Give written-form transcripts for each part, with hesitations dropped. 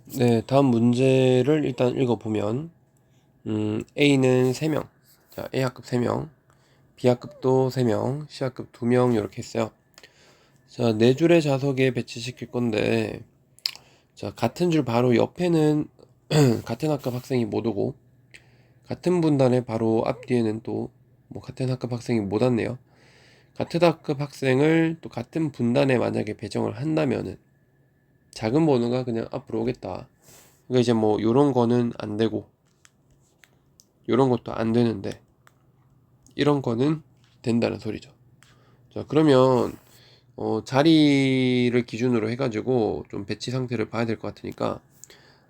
네, 다음 문제를 일단 읽어보면, A는 3명, 자, A학급 3명, B학급도 3명, C학급 2명, 이렇게 했어요. 자, 네 줄의 좌석에 배치시킬 건데, 자, 같은 줄 바로 옆에는 같은 학급 학생이 못 오고, 같은 분단의 바로 앞뒤에는 또, 뭐, 같은 학급 학생이 못 왔네요. 같은 학급 학생을 또 같은 분단에 만약에 배정을 한다면은, 작은 번호가 그냥 앞으로 오겠다. 그러니까 이제 뭐, 요런 거는 안 되고, 요런 것도 안 되는데, 이런 거는 된다는 소리죠. 자, 그러면 자리를 기준으로 해가지고 좀 배치 상태를 봐야 될 것 같으니까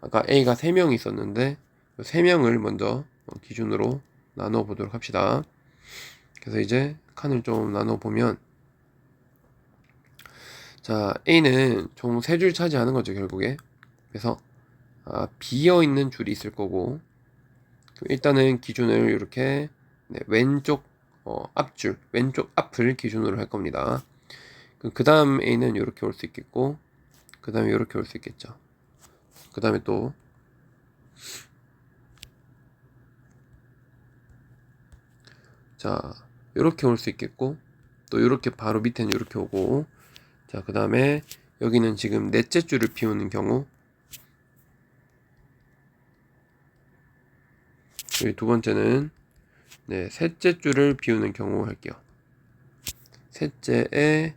아까 A가 3명 있었는데 3명을 먼저 기준으로 나눠 보도록 합시다. 그래서 이제 칸을 좀 나눠 보면 자, A는 총 3줄 차지하는 거죠, 결국에. 그래서 비어 있는 줄이 있을 거고 일단은 기준을 이렇게 왼쪽 앞줄, 왼쪽 앞을 기준으로 할 겁니다. 그 다음 A는 이렇게 올 수 있겠고 그 다음에 이렇게 올 수 있겠죠. 그 다음에 또 자, 이렇게 올 수 있겠고 또 이렇게 바로 밑에는 이렇게 오고 자, 그 다음에 여기는 지금 넷째 줄을 비우는 경우 여기 두 번째는 셋째 줄을 비우는 경우 할게요. 셋째에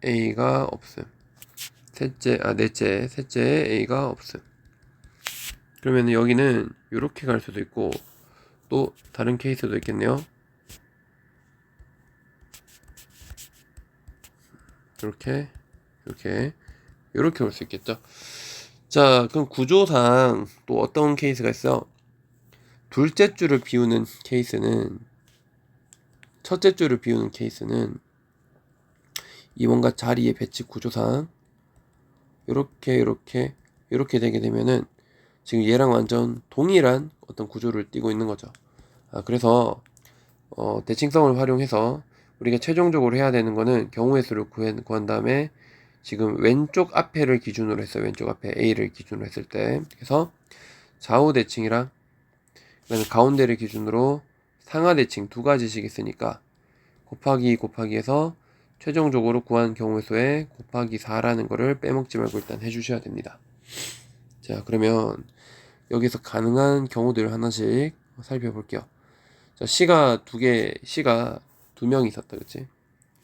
A가 없음. 넷째에 A가 없음. 그러면 여기는 이렇게 갈 수도 있고 또 다른 케이스도 있겠네요. 이렇게 올 수 있겠죠. 자, 그럼 구조상 또 어떤 케이스가 있어? 둘째 줄을 비우는 케이스는 첫째 줄을 비우는 케이스는 이 뭔가 자리의 배치 구조상 이렇게 되게 되면은 지금 얘랑 완전 동일한 어떤 구조를 띠고 있는 거죠. 그래서 대칭성을 활용해서 우리가 최종적으로 해야 되는 거는 경우의 수를 구한 다음에 지금 왼쪽 앞에를 기준으로 했어요. 왼쪽 앞에 A를 기준으로 했을 때 그래서 좌우 대칭이랑 그다음에 가운데를 기준으로 상하 대칭 두 가지씩 있으니까 곱하기 해서 최종적으로 구한 경우의 수에 곱하기 4라는 거를 빼먹지 말고 일단 해주셔야 됩니다. 자, 그러면 여기서 가능한 경우들을 하나씩 살펴볼게요. 자, C가 두 명이 있었다, 그치?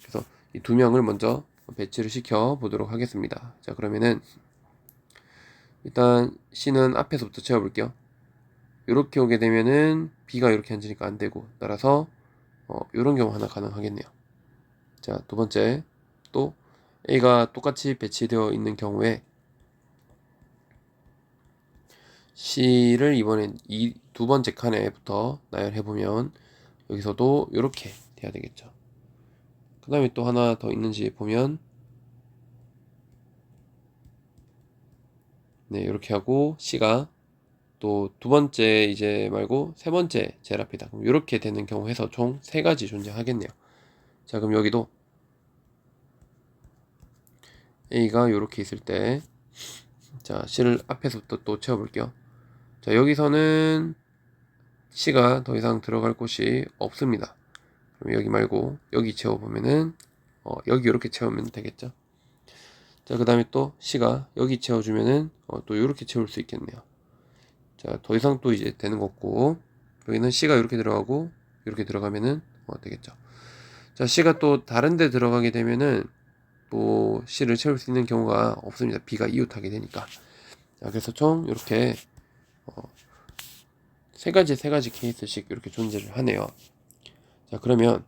그래서 이 두 명을 먼저 배치를 시켜 보도록 하겠습니다. 자, 그러면은 일단 C는 앞에서부터 채워볼게요. 이렇게 오게 되면은 B가 이렇게 앉으니까 안 되고 따라서 이런 경우 하나 가능하겠네요. 자, 두 번째 또 A가 똑같이 배치되어 있는 경우에 C를 이번엔 이 두 번째 칸에부터 나열해보면 여기서도 이렇게 돼야 되겠죠. 그 다음에 또 하나 더 있는지 보면 이렇게 하고 C가 또 두 번째 이제 말고 세 번째 제일 앞이다. 그럼 이렇게 되는 경우 해서 총 세 가지 존재하겠네요. 자, 그럼 여기도 A가 이렇게 있을 때 자, C를 앞에서부터 또 채워볼게요. 자, 여기서는 C가 더 이상 들어갈 곳이 없습니다. 그럼 여기 말고 여기 채워보면은 여기 이렇게 채우면 되겠죠. 자, 그 다음에 또 C가 여기 채워주면은 또 이렇게 채울 수 있겠네요. 자, 더 이상 또 이제 되는 거 없고 여기는 C가 이렇게 들어가고 이렇게 들어가면은 되겠죠. 자, C가 또 다른 데 들어가게 되면은 또 C를 채울 수 있는 경우가 없습니다. B가 이웃하게 되니까. 자, 그래서 총 이렇게 세 가지 케이스씩 이렇게 존재를 하네요. 자, 그러면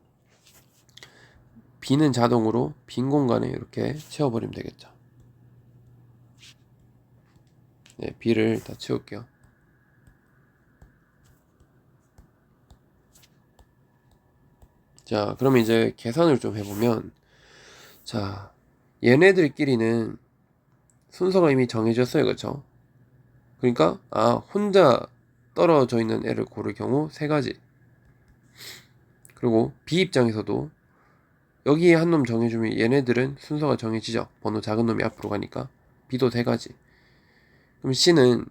B는 자동으로 빈 공간에 이렇게 채워버리면 되겠죠. B를 다 채울게요. 자, 그러면 이제 계산을 좀 해보면 자, 얘네들끼리는 순서가 이미 정해졌어요. 그렇죠? 그러니까 혼자 떨어져 있는 애를 고를 경우 세 가지. 그리고 B 입장에서도 여기에 한 놈 정해주면 얘네들은 순서가 정해지죠. 번호 작은 놈이 앞으로 가니까 B도 세 가지. 그럼 C는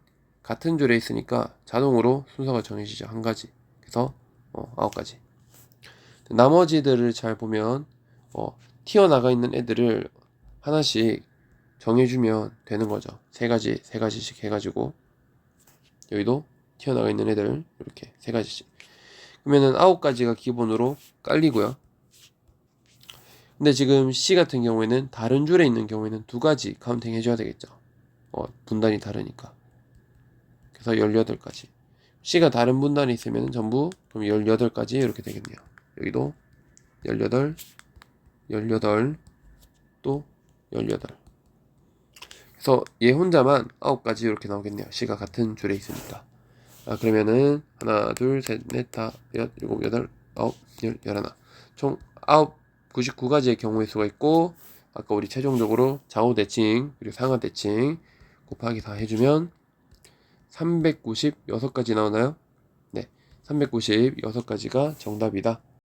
같은 줄에 있으니까 자동으로 순서가 정해지죠. 한 가지. 그래서 9가지. 나머지들을 잘 보면 튀어나가 있는 애들을 하나씩 정해주면 되는 거죠. 세 가지씩 해가지고 여기도 튀어나가 있는 애들 이렇게 세 가지씩. 그러면은 9가지가 기본으로 깔리고요. 근데 지금 C 같은 경우에는 다른 줄에 있는 경우에는 2가지 카운팅 해줘야 되겠죠. 분단이 다르니까. 그래서 18가지. C가 다른 분단이 있으면 전부 그럼 18가지 이렇게 되겠네요. 여기도 18, 18, 또 18. 그래서 얘 혼자만 9가지 이렇게 나오겠네요. C가 같은 줄에 있으니까. 그러면은 하나, 둘, 셋, 넷, 다, 여섯, 일곱, 여덟, 아홉, 열, 열하나. 총 99가지의 경우의 수가 있고, 아까 우리 최종적으로 좌우 대칭 그리고 상하 대칭 곱하기 4 해주면 396가지 나오나요? 네, 396가지가 정답이다.